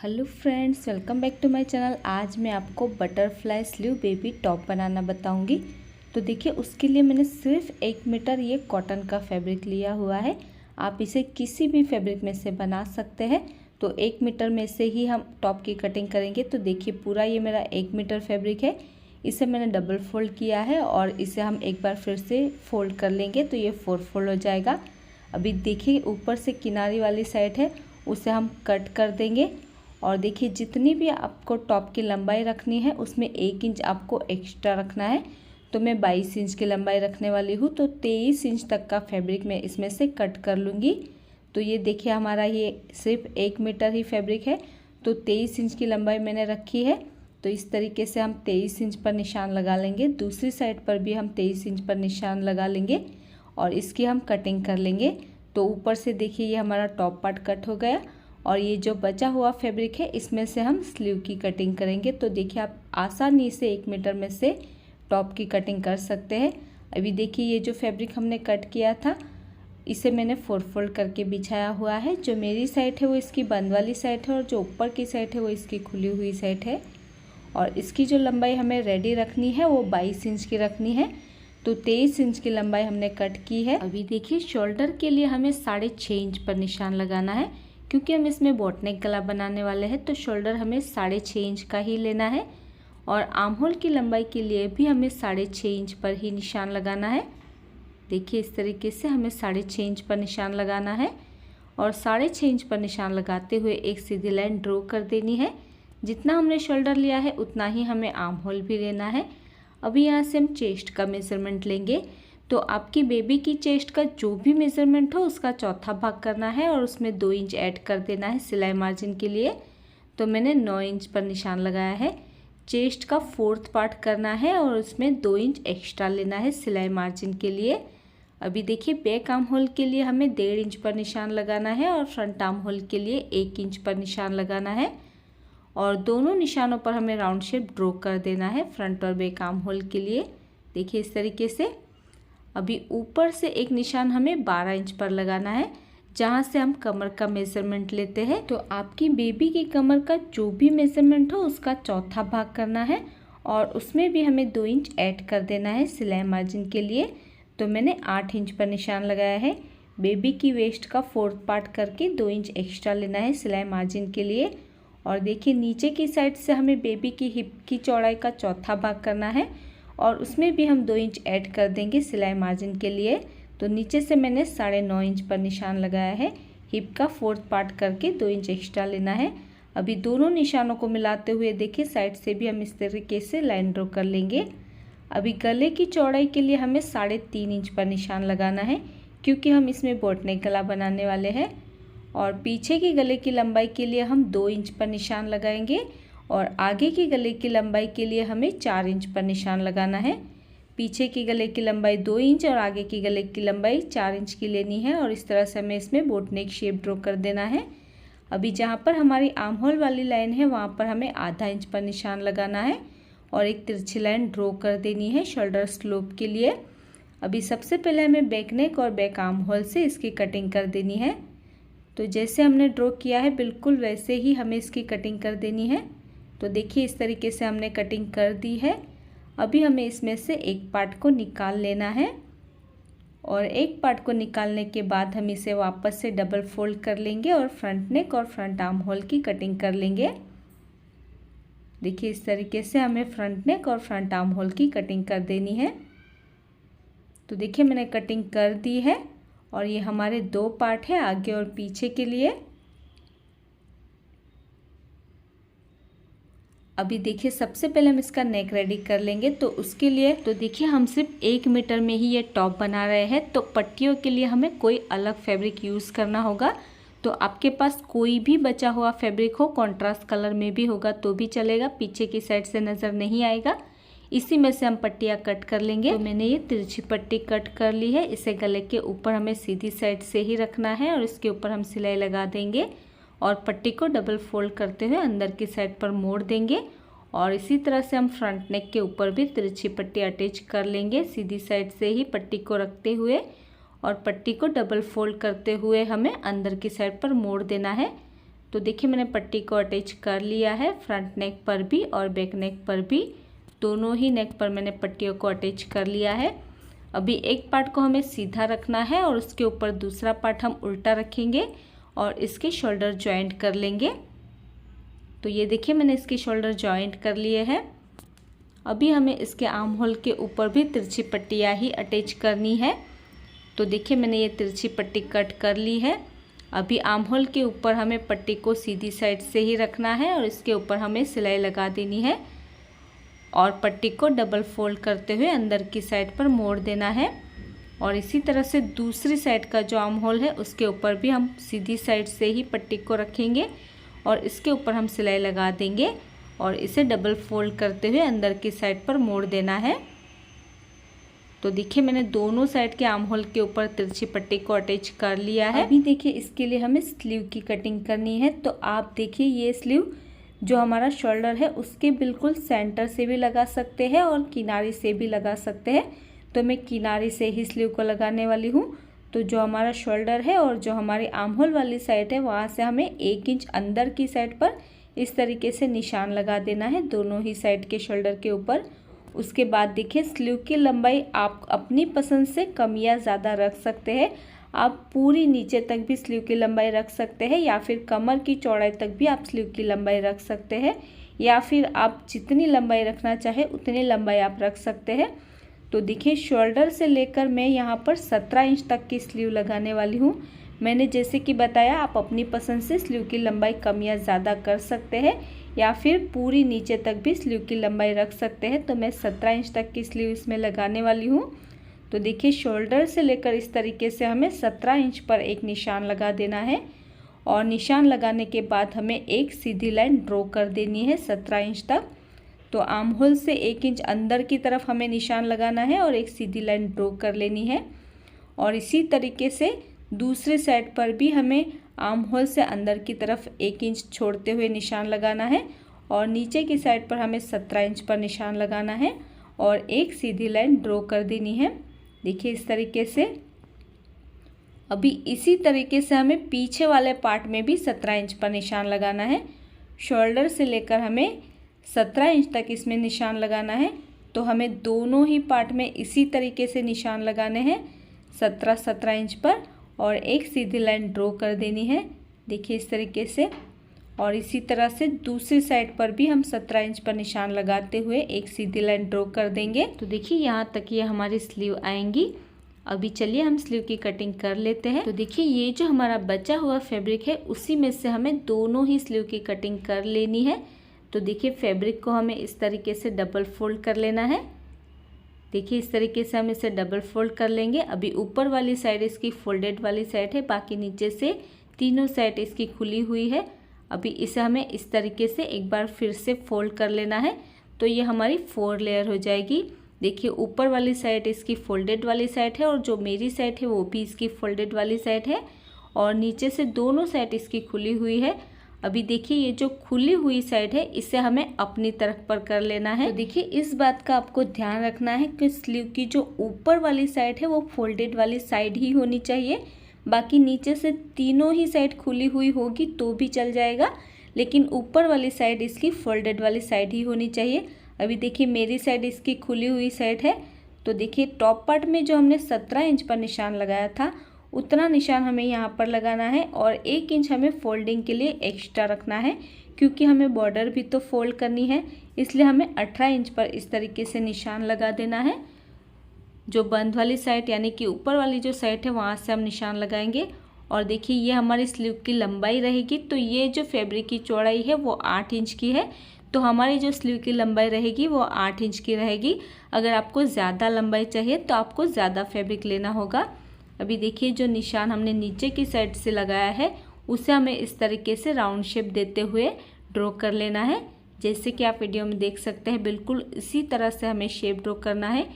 Hello friends, welcome back to my channel. आज मैं आपको बटरफ्लाई स्लीव बेबी टॉप बनाना बताऊंगी। तो देखिए, उसके लिए मैंने सिर्फ 1 मीटर ये कॉटन का फैब्रिक लिया हुआ है। आप इसे किसी भी फैब्रिक में से बना सकते हैं। तो 1 मीटर में से ही हम टॉप की कटिंग करेंगे। तो देखिए, पूरा ये मेरा 1 मीटर फैब्रिक है। इसे मैंने डबल फोल्ड किया है और इसे हम एक बार फिर से फोल्ड कर लेंगे तो ये 4 फोल्ड हो जाएगा। अभी देखिए, ऊपर से किनारी वाली साइड है उसे हम कट कर देंगे। और देखिए, जितनी भी आपको टॉप की लंबाई रखनी है उसमें 1 इंच आपको एक्स्ट्रा रखना है। तो मैं 22 इंच की लंबाई रखने वाली हूँ, तो 23 इंच तक का फैब्रिक मैं इसमें से कट कर लूँगी। तो ये देखिए, हमारा ये सिर्फ 1 मीटर ही फैब्रिक है, तो 23 इंच की लंबाई मैंने रखी है। तो इस तरीके से हम 23 इंच पर निशान लगा लेंगे। दूसरी साइड पर भी हम 23 इंच पर निशान लगा लेंगे और इसकी हम कटिंग कर लेंगे। तो ऊपर से देखिए, ये हमारा टॉप पार्ट कट हो गया और ये जो बचा हुआ फैब्रिक है इसमें से हम स्लीव की कटिंग करेंगे। तो देखिए, आप आसानी से 1 मीटर में से टॉप की कटिंग कर सकते हैं। अभी देखिए, ये जो फैब्रिक हमने कट किया था इसे मैंने 4 फोल्ड करके बिछाया हुआ है। जो मेरी साइड है वो इसकी बंद वाली साइड है और जो ऊपर की साइड है वो इसकी खुली हुई साइड है। और इसकी जो लंबाई हमें रेडी रखनी है वो 22 इंच की रखनी है। तो 23 इंच की लंबाई हमने कट की है। अभी देखिए, शोल्डर के लिए हमें 6.5 इंच पर निशान लगाना है, क्योंकि हम इसमें बोटनेक गला बनाने वाले हैं। तो शोल्डर हमें 6.5 इंच का ही लेना है और आर्म होल की लंबाई के लिए भी हमें 6.5 इंच पर ही निशान लगाना है। देखिए, इस तरीके से हमें 6.5 इंच पर निशान लगाना है और 6.5 इंच पर निशान लगाते हुए एक सीधी लाइन ड्रॉ कर देनी है। जितना हमने शोल्डर लिया है उतना ही हमें आर्म होल भी लेना है। अभी यहाँ से हम चेस्ट का मेजरमेंट लेंगे। तो आपकी बेबी की चेस्ट का जो भी मेज़रमेंट हो उसका चौथा भाग करना है और उसमें 2 इंच ऐड कर देना है सिलाई मार्जिन के लिए। तो मैंने 9 इंच पर निशान लगाया है। चेस्ट का 4th पार्ट करना है और उसमें 2 इंच एक्स्ट्रा लेना है सिलाई मार्जिन के लिए। अभी देखिए, बैक आर्म होल के लिए हमें 1.5 इंच पर निशान लगाना है और फ्रंट आर्म होल के लिए 1 इंच पर निशान लगाना है। और दोनों निशानों पर हमें राउंड शेप ड्रॉ कर देना है फ्रंट और बैक आर्म होल के लिए। देखिए, इस तरीके से। अभी ऊपर से एक निशान हमें 12 इंच पर लगाना है, जहाँ से हम कमर का मेज़रमेंट लेते हैं। तो आपकी बेबी की कमर का जो भी मेज़रमेंट हो उसका चौथा भाग करना है और उसमें भी हमें 2 इंच ऐड कर देना है सिलाई मार्जिन के लिए। तो मैंने 8 इंच पर निशान लगाया है। बेबी की वेस्ट का 4th पार्ट करके 2 इंच एक्स्ट्रा लेना है सिलाई मार्जिन के लिए। और देखिए, नीचे की साइड से हमें बेबी की हिप की चौड़ाई का चौथा भाग करना है और उसमें भी हम 2 इंच ऐड कर देंगे सिलाई मार्जिन के लिए। तो नीचे से मैंने 9.5 इंच पर निशान लगाया है। हिप का 4th पार्ट करके 2 इंच एक्स्ट्रा लेना है। अभी दोनों निशानों को मिलाते हुए देखिए, साइड से भी हम इस तरीके से लाइन ड्रॉ कर लेंगे। अभी गले की चौड़ाई के लिए हमें 3.5 इंच पर निशान लगाना है, क्योंकि हम इसमें बोटनेक गला बनाने वाले हैं। और पीछे की गले की लंबाई के लिए हम 2 इंच पर निशान लगाएंगे और आगे की गले की लंबाई के लिए हमें 4 इंच पर निशान लगाना है। पीछे की गले की लंबाई 2 इंच और आगे की गले की लंबाई 4 इंच की लेनी है और इस तरह से हमें इसमें बोटनेक शेप ड्रॉ कर देना है। अभी जहाँ पर हमारी आर्म होल वाली लाइन है वहाँ पर हमें आधा इंच पर निशान लगाना है और एक तिरछी लाइन ड्रॉ कर देनी है शोल्डर स्लोप के लिए। अभी सबसे पहले हमें बैक नेक और बैक आर्म होल से इसकी कटिंग कर देनी है। तो जैसे हमने ड्रॉ किया है बिल्कुल वैसे ही हमें इसकी कटिंग कर देनी है। तो देखिए, इस तरीके से हमने कटिंग कर दी है। अभी हमें इसमें से एक पार्ट को निकाल लेना है और एक पार्ट को निकालने के बाद हम इसे वापस से डबल फोल्ड कर लेंगे और फ्रंट नेक और फ्रंट आर्म होल की कटिंग कर लेंगे। देखिए, इस तरीके से हमें फ्रंट नेक और फ्रंट आर्म होल की कटिंग कर देनी है। तो देखिए, मैंने कटिंग कर दी है और ये हमारे 2 पार्ट है, आगे और पीछे के लिए। अभी देखिए, सबसे पहले हम इसका नेक रेडी कर लेंगे। तो उसके लिए तो देखिए, हम सिर्फ 1 मीटर में ही ये टॉप बना रहे हैं, तो पट्टियों के लिए हमें कोई अलग फैब्रिक यूज़ करना होगा। तो आपके पास कोई भी बचा हुआ फैब्रिक हो, कॉन्ट्रास्ट कलर में भी होगा तो भी चलेगा, पीछे की साइड से नज़र नहीं आएगा। इसी में से हम पट्टियाँ कट कर लेंगे। तो मैंने ये तिरछी पट्टी कट कर ली है। इसे गले के ऊपर हमें सीधी साइड से ही रखना है और इसके ऊपर हम सिलाई लगा देंगे और पट्टी को डबल फोल्ड करते हुए अंदर की साइड पर मोड़ देंगे। और इसी तरह से हम फ्रंट नेक के ऊपर भी तिरछी पट्टी अटैच कर लेंगे, सीधी साइड से ही पट्टी को रखते हुए और पट्टी को डबल फोल्ड करते हुए हमें अंदर की साइड पर मोड़ देना है। तो देखिए मैंने पट्टी को अटैच कर लिया है, फ्रंट नेक पर भी और बैक नेक पर भी, दोनों ही नेक पर मैंने पट्टियों को अटैच कर लिया है। अभी एक पार्ट को हमें सीधा रखना है और उसके ऊपर दूसरा पार्ट हम उल्टा रखेंगे और इसके शोल्डर जॉइंट कर लेंगे। तो ये देखिए मैंने इसके शोल्डर जॉइंट कर लिए हैं। अभी हमें इसके आर्म होल के ऊपर भी तिरछी पट्टियाँ ही अटैच करनी है। तो देखिए मैंने ये तिरछी पट्टी कट कर ली है। अभी आर्म होल के ऊपर हमें पट्टी को सीधी साइड से ही रखना है और इसके ऊपर हमें सिलाई लगा देनी है और पट्टी को डबल फोल्ड करते हुए अंदर की साइड पर मोड़ देना है। और इसी तरह से दूसरी साइड का जो आर्म होल है उसके ऊपर भी हम सीधी साइड से ही पट्टी को रखेंगे और इसके ऊपर हम सिलाई लगा देंगे और इसे डबल फोल्ड करते हुए अंदर की साइड पर मोड़ देना है। तो देखिए मैंने दोनों साइड के आर्म होल के ऊपर तिरछी पट्टी को अटैच कर लिया है। अभी देखिए इसके लिए हमें स्लीव की कटिंग करनी है। तो आप देखिए ये स्लीव जो हमारा शोल्डर है उसके बिल्कुल सेंटर से भी लगा सकते हैं और किनारे से भी लगा सकते हैं। तो मैं किनारे से ही स्लीव को लगाने वाली हूँ। तो जो हमारा शोल्डर है और जो हमारी आर्म होल वाली साइड है वहाँ से हमें 1 इंच अंदर की साइड पर इस तरीके से निशान लगा देना है दोनों ही साइड के शोल्डर के ऊपर। उसके बाद देखिए स्लीव की लंबाई आप अपनी पसंद से कम या ज़्यादा रख सकते हैं। आप पूरी नीचे तक भी स्लीव की लंबाई रख सकते हैं या फिर कमर की चौड़ाई तक भी आप स्लीव की लंबाई रख सकते हैं या फिर आप जितनी लंबाई रखना चाहे उतनी लंबाई आप रख सकते हैं। तो देखिए शोल्डर से लेकर मैं यहाँ पर 17 इंच तक की स्लीव लगाने वाली हूँ। मैंने जैसे कि बताया आप अपनी पसंद से स्लीव की लंबाई कम या ज़्यादा कर सकते हैं या फिर पूरी नीचे तक भी स्लीव की लंबाई रख सकते हैं। तो मैं 17 इंच तक की स्लीव इसमें लगाने वाली हूँ। तो देखिए शोल्डर से लेकर इस तरीके से हमें 17 इंच पर एक निशान लगा देना है और निशान लगाने के बाद हमें एक सीधी लाइन ड्रॉ कर देनी है 17 इंच तक। तो आर्म होल से 1 इंच अंदर की तरफ हमें निशान लगाना है और एक सीधी लाइन ड्रॉ कर लेनी है। और इसी तरीके से दूसरे साइड पर भी हमें आर्म होल से अंदर की तरफ 1 इंच छोड़ते हुए निशान लगाना है और नीचे की साइड पर हमें 17 इंच पर निशान लगाना है और एक सीधी लाइन ड्रॉ कर देनी है। देखिए इस तरीके से। अभी इसी तरीके से हमें पीछे वाले पार्ट में भी 17 इंच पर निशान लगाना है। शोल्डर से लेकर हमें 17 इंच तक इसमें निशान लगाना है। तो हमें दोनों ही पार्ट में इसी तरीके से निशान लगाने हैं 17 इंच पर और एक सीधी लाइन ड्रॉ कर देनी है। देखिए इस तरीके से। और इसी तरह से दूसरी साइड पर भी हम 17 इंच पर निशान लगाते हुए एक सीधी लाइन ड्रॉ कर देंगे। तो देखिए यहाँ तक ये हमारी स्लीव आएंगी। अभी चलिए हम स्लीव की कटिंग कर लेते हैं। तो देखिए ये जो हमारा बचा हुआ फैब्रिक है उसी में से हमें दोनों ही स्लीव की कटिंग कर लेनी है। तो देखिए फैब्रिक को हमें इस तरीके से डबल फोल्ड कर लेना है। देखिए इस तरीके से हम इसे डबल फोल्ड कर लेंगे। अभी ऊपर वाली साइड इसकी फोल्डेड वाली साइड है, बाकी नीचे से तीनों साइड इसकी खुली हुई है। अभी इसे हमें इस तरीके से एक बार फिर से फोल्ड कर लेना है। तो ये हमारी 4 लेयर हो जाएगी। देखिए ऊपर वाली साइड इसकी फोल्डेड वाली साइड है और जो मेरी साइड है वो भी इसकी फोल्डेड वाली साइड है और नीचे से दोनों साइड इसकी खुली हुई है। अभी देखिए ये जो खुली हुई साइड है इसे हमें अपनी तरफ पर कर लेना है। तो देखिए इस बात का आपको ध्यान रखना है कि स्लीव की जो ऊपर वाली साइड है वो फोल्डेड वाली साइड ही होनी चाहिए। बाकी नीचे से तीनों ही साइड खुली हुई होगी तो भी चल जाएगा, लेकिन ऊपर वाली साइड इसकी फोल्डेड वाली साइड ही होनी चाहिए। अभी देखिए मेरी साइड इसकी खुली हुई साइड है। तो देखिए टॉप पार्ट में जो हमने 17 इंच पर निशान लगाया था उतना निशान हमें यहाँ पर लगाना है और 1 इंच हमें फोल्डिंग के लिए एक्स्ट्रा रखना है, क्योंकि हमें बॉर्डर भी तो फोल्ड करनी है। इसलिए हमें 18 इंच पर इस तरीके से निशान लगा देना है। जो बंद वाली साइड यानी कि ऊपर वाली जो साइड है वहाँ से हम निशान लगाएंगे। और देखिए ये हमारी स्लीव की लंबाई रहेगी। तो ये जो फैब्रिक की चौड़ाई है वो 8 इंच की है। तो हमारी जो स्लीव की लंबाई रहेगी वो 8 इंच की रहेगी। अगर आपको ज़्यादा लंबाई चाहिए तो आपको ज़्यादा फैब्रिक लेना होगा। अभी देखिए जो निशान हमने नीचे की साइड से लगाया है उसे हमें इस तरीके से राउंड शेप देते हुए ड्रॉ कर लेना है। जैसे कि आप वीडियो में देख सकते हैं बिल्कुल इसी तरह से हमें शेप ड्रॉ करना है।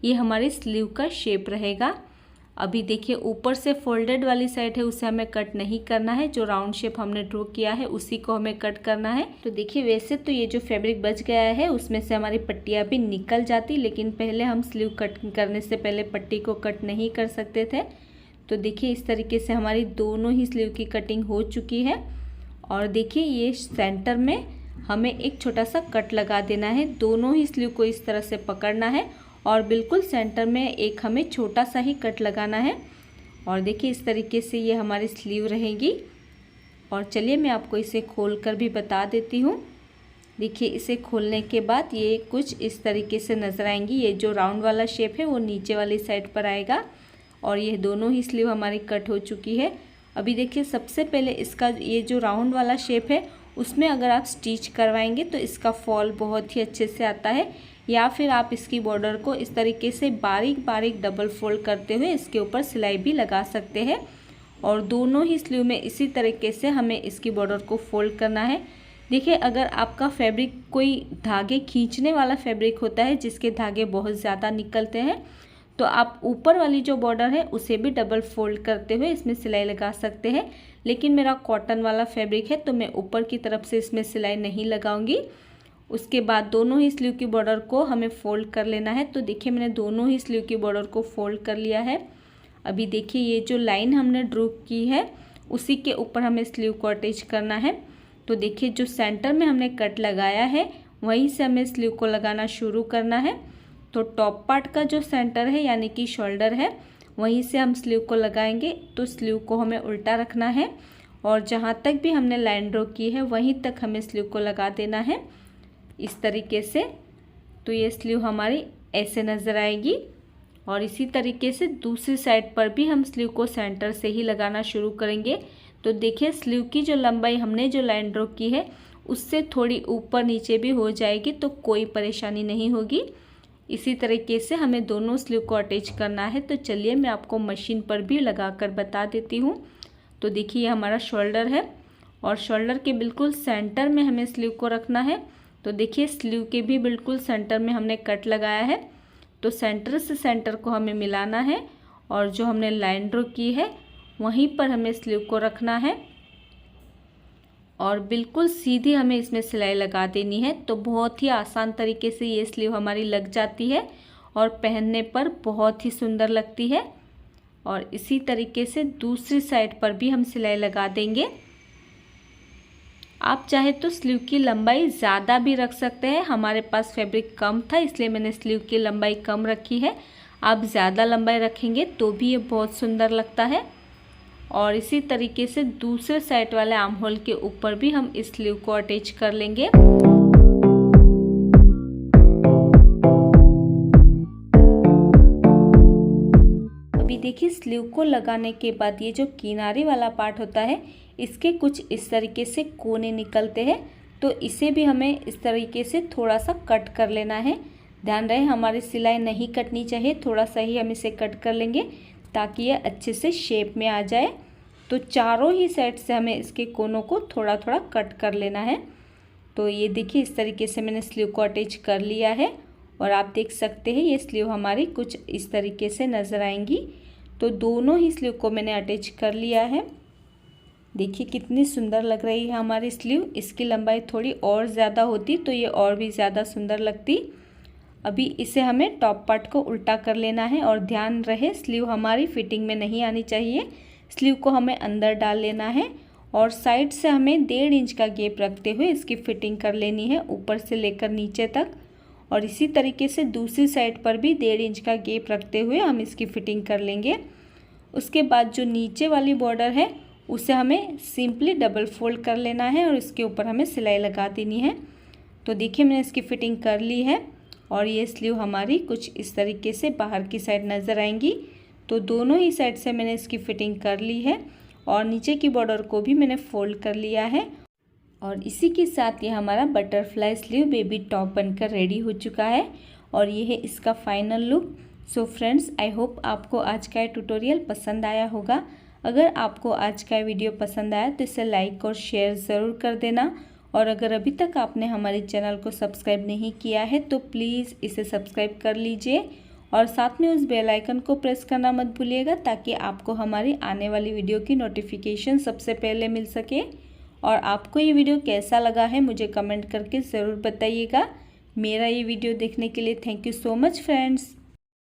ये हमारी स्लीव का शेप रहेगा। अभी देखिए ऊपर से फोल्डेड वाली साइड है उसे हमें कट नहीं करना है, जो राउंड शेप हमने ड्रॉ किया है उसी को हमें कट करना है। तो देखिए वैसे तो ये जो फैब्रिक बच गया है उसमें से हमारी पट्टियाँ भी निकल जाती, लेकिन पहले हम स्लीव कट करने से पहले पट्टी को कट नहीं कर सकते थे। तो देखिए इस तरीके से हमारी दोनों ही स्लीव की कटिंग हो चुकी है। और देखिए ये सेंटर में हमें एक छोटा सा कट लगा देना है। दोनों ही स्लीव को इस तरह से पकड़ना है और बिल्कुल सेंटर में एक हमें छोटा सा ही कट लगाना है। और देखिए इस तरीके से ये हमारी स्लीव रहेगी। और चलिए मैं आपको इसे खोल कर भी बता देती हूँ। देखिए इसे खोलने के बाद ये कुछ इस तरीके से नज़र आएंगी। ये जो राउंड वाला शेप है वो नीचे वाली साइड पर आएगा और ये दोनों ही स्लीव हमारी कट हो चुकी है। अभी देखिए सबसे पहले इसका ये जो राउंड वाला शेप है उसमें अगर आप स्टिच करवाएंगे तो इसका फॉल बहुत ही अच्छे से आता है, या फिर आप इसकी बॉर्डर को इस तरीके से बारीक बारीक डबल फोल्ड करते हुए इसके ऊपर सिलाई भी लगा सकते हैं। और दोनों ही स्लीव में इसी तरीके से हमें इसकी बॉर्डर को फोल्ड करना है। देखिए अगर आपका फैब्रिक कोई धागे खींचने वाला फैब्रिक होता है जिसके धागे बहुत ज़्यादा निकलते हैं तो आप ऊपर वाली जो बॉर्डर है उसे भी डबल फोल्ड करते हुए इसमें सिलाई लगा सकते हैं। लेकिन मेरा कॉटन वाला फैब्रिक है तो मैं ऊपर की तरफ से इसमें सिलाई नहीं लगाऊंगी। उसके बाद दोनों ही स्लीव की बॉर्डर को हमें फोल्ड कर लेना है। तो देखिए मैंने दोनों ही स्लीव की बॉर्डर को फोल्ड कर लिया है। अभी देखिए ये जो लाइन हमने ड्रॉ की है उसी के ऊपर हमें स्लीव को अटैच करना है। तो देखिए जो सेंटर में हमने कट लगाया है वहीं से हमें स्लीव को लगाना शुरू करना है। तो टॉप पार्ट का जो सेंटर है यानी कि शोल्डर है वहीं से हम स्लीव को लगाएंगे। तो स्लीव को हमें उल्टा रखना है और जहाँ तक भी हमने लाइन ड्रॉ की है वहीं तक हमें स्लीव को लगा देना है इस तरीके से। तो ये स्लीव हमारी ऐसे नज़र आएगी। और इसी तरीके से दूसरी साइड पर भी हम स्लीव को सेंटर से ही लगाना शुरू करेंगे। तो देखिए स्लीव की जो लंबाई हमने जो लाइन ड्रॉ की है उससे थोड़ी ऊपर नीचे भी हो जाएगी तो कोई परेशानी नहीं होगी। इसी तरीके से हमें दोनों स्लीव को अटैच करना है। तो चलिए मैं आपको मशीन पर भी लगाकर बता देती हूँ। तो देखिए हमारा शोल्डर है और शोल्डर के बिल्कुल सेंटर में हमें स्लीव को रखना है। तो देखिए स्लीव के भी बिल्कुल सेंटर में हमने कट लगाया है। तो सेंटर से सेंटर को हमें मिलाना है और जो हमने लाइन ड्रॉ की है वहीं पर हमें स्लीव को रखना है और बिल्कुल सीधी हमें इसमें सिलाई लगा देनी है। तो बहुत ही आसान तरीके से ये स्लीव हमारी लग जाती है और पहनने पर बहुत ही सुंदर लगती है। और इसी तरीके से दूसरी साइड पर भी हम सिलाई लगा देंगे। आप चाहे तो स्लीव की लंबाई ज़्यादा भी रख सकते हैं। हमारे पास फैब्रिक कम था इसलिए मैंने स्लीव की लंबाई कम रखी है। आप ज़्यादा लंबाई रखेंगे तो भी ये बहुत सुंदर लगता है। और इसी तरीके से दूसरे साइड वाले आर्म होल के ऊपर भी हम इस स्लीव को अटैच कर लेंगे। अभी देखिए स्लीव को लगाने के बाद ये जो किनारे वाला पार्ट होता है इसके कुछ इस तरीके से कोने निकलते हैं। तो इसे भी हमें इस तरीके से थोड़ा सा कट कर लेना है। ध्यान रहे हमारी सिलाई नहीं कटनी चाहिए, थोड़ा सा ही हम इसे कट कर लेंगे ताकि ये अच्छे से शेप में आ जाए। तो चारों ही साइड से हमें इसके कोनों को थोड़ा थोड़ा कट कर लेना है। तो ये देखिए इस तरीके से मैंने स्लीव को अटैच कर लिया है और आप देख सकते हैं ये स्लीव हमारी कुछ इस तरीके से नज़र आएंगी। तो दोनों ही स्लीव को मैंने अटैच कर लिया है। देखिए कितनी सुंदर लग रही है हमारी स्लीव। इसकी लंबाई थोड़ी और ज़्यादा होती तो ये और भी ज़्यादा सुंदर लगती। अभी इसे हमें टॉप पार्ट को उल्टा कर लेना है और ध्यान रहे स्लीव हमारी फिटिंग में नहीं आनी चाहिए। स्लीव को हमें अंदर डाल लेना है और साइड से हमें 1.5 इंच का गैप रखते हुए इसकी फिटिंग कर लेनी है ऊपर से लेकर नीचे तक। और इसी तरीके से दूसरी साइड पर भी 1.5 इंच का गैप रखते हुए हम इसकी फिटिंग कर लेंगे। उसके बाद जो नीचे वाली बॉर्डर है उसे हमें सिंपली डबल फोल्ड कर लेना है और इसके ऊपर हमें सिलाई लगा देनी है। तो देखिए मैंने इसकी फिटिंग कर ली है और ये स्लीव हमारी कुछ इस तरीके से बाहर की साइड नज़र आएंगी। तो दोनों ही साइड से मैंने इसकी फिटिंग कर ली है और नीचे की बॉर्डर को भी मैंने फोल्ड कर लिया है। और इसी के साथ ये हमारा बटरफ्लाई स्लीव बेबी टॉप बनकर रेडी हो चुका है और ये है इसका final look. So friends I hope आपको आज का ट्यूटोरियल पसंद आया होगा। अगर आपको आज का वीडियो पसंद आया तो इसे लाइक और शेयर ज़रूर कर देना। और अगर अभी तक आपने हमारे चैनल को सब्सक्राइब नहीं किया है तो प्लीज़ इसे सब्सक्राइब कर लीजिए और साथ में उस बेल आइकन को प्रेस करना मत भूलिएगा ताकि आपको हमारी आने वाली वीडियो की नोटिफिकेशन सबसे पहले मिल सके। और आपको ये वीडियो कैसा लगा है मुझे कमेंट करके ज़रूर बताइएगा। मेरा ये वीडियो देखने के लिए thank you so much friends.